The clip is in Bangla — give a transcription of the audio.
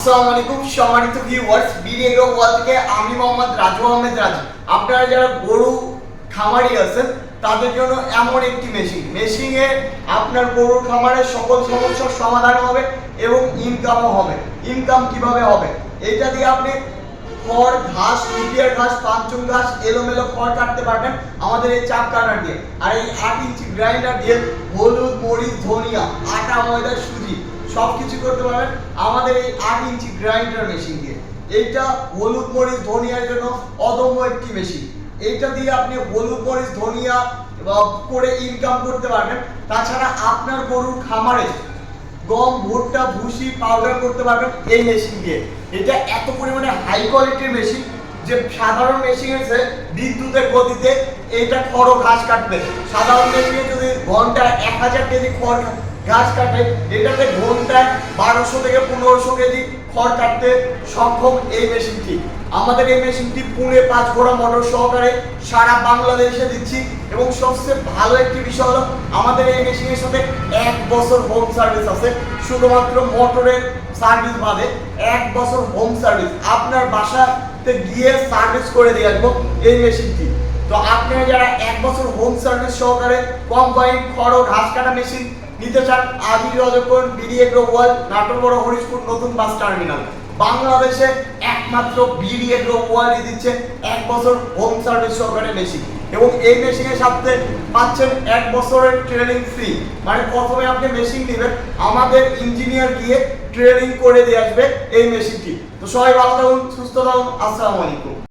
আসসালামু আলাইকুম সম্মানিত ভিউয়ার্স, বিডি এগ্রো ওয়ার্ল্ড থেকে আমি মোহাম্মদ রাজু আহমেদ রাজু। আপনারা যারা গরু খামারি আছেন তাদের জন্য এমন একটি মেশিনে আপনার গরুর খামারের সকল সমস্যার সমাধান হবে এবং ইনকামও হবে। ইনকাম কিভাবে হবে? এটা দিয়ে আপনি খড়, ঘাস, লিপিয়ার ঘাস, পাঁচচুং ঘাস, এলোমেলো খড় কাটতে পারবেন আমাদের এই চাপ কাটার দিয়ে। আর এই 8 ইঞ্চি গ্রাইন্ডার দিয়ে হলুদ, মরিচ, ধনিয়া, আটা, ময়দা, সুজি সবকিছু করতে পারবেন আমাদের এই 8 ইঞ্চি গ্রাইন্ডার মেশিন দিয়ে। এইটা হলুদ, মরিচ, ধনিয়ার জন্য অদম্য একটি মেশিন। এইটা দিয়ে আপনি হলুদ, মরিচ, ধনিয়া করে ইনকাম করতে পারবেন। তাছাড়া আপনার গরুর খামারে গম, ভুট্টা, ভুসি পাউডার করতে পারবেন এই মেশিন দিয়ে। এটা এত পরিমাণে হাই কোয়ালিটির মেশিন যে সাধারণ মেশিনের চেয়ে বিদ্যুতের গতিতে এইটা খড় ঘাস কাটবে। সাধারণ মেশিনে যদি ঘন্টায় 1000 কেজি খড় ঘাস কাটে, এটাতে ঘন্টায় 1200 থেকে 1500 কেজি খড় কাটতে সক্ষম এই মেশিনটি। আমাদের এই মেশিনটি পুনে 5 ঘোড়া মোটর সহকারে সারা বাংলাদেশে দিচ্ছি। এবং সবচেয়ে ভালো একটি বিষয় হলো আমাদের এই মেশিনের সাথে 1 বছর হোম সার্ভিস আছে। শুধুমাত্র মোটরের সার্ভিস বাদে 1 বছর হোম সার্ভিস আপনার বাসাতে গিয়ে সার্ভিস করে দিয়ে আসবো এই মেশিনটি। তো আপনারা যারা 1 বছর হোম সার্ভিস সহকারে কম্বাইন খড় ও ঘাস কাটা মেশিন নিতে চান, আজই যোগাযোগ করুন বিডি এগ্রো ওয়ার্ল্ড, নাটোর বড় হরিশপুর নতুন বাস টার্মিনাল। বাংলাদেশে একমাত্র বিডি এগ্রো ওয়ার্ল্ডই দিচ্ছে 1 বছর হোম সার্ভিস সহকারে মেশিন। এবং এই মেশিনের সাথে পাচ্ছেন 1 বছরের ট্রেনিং ফ্রি। মানে প্রথমে আপনি মেশিন নেবেন, আমাদের ইঞ্জিনিয়ার গিয়ে ট্রেনিং করে দিয়ে আসবে এই মেশিনটি। তো সবাই ভালো থাকুন, সুস্থ থাকুন। আসসালামু আলাইকুম।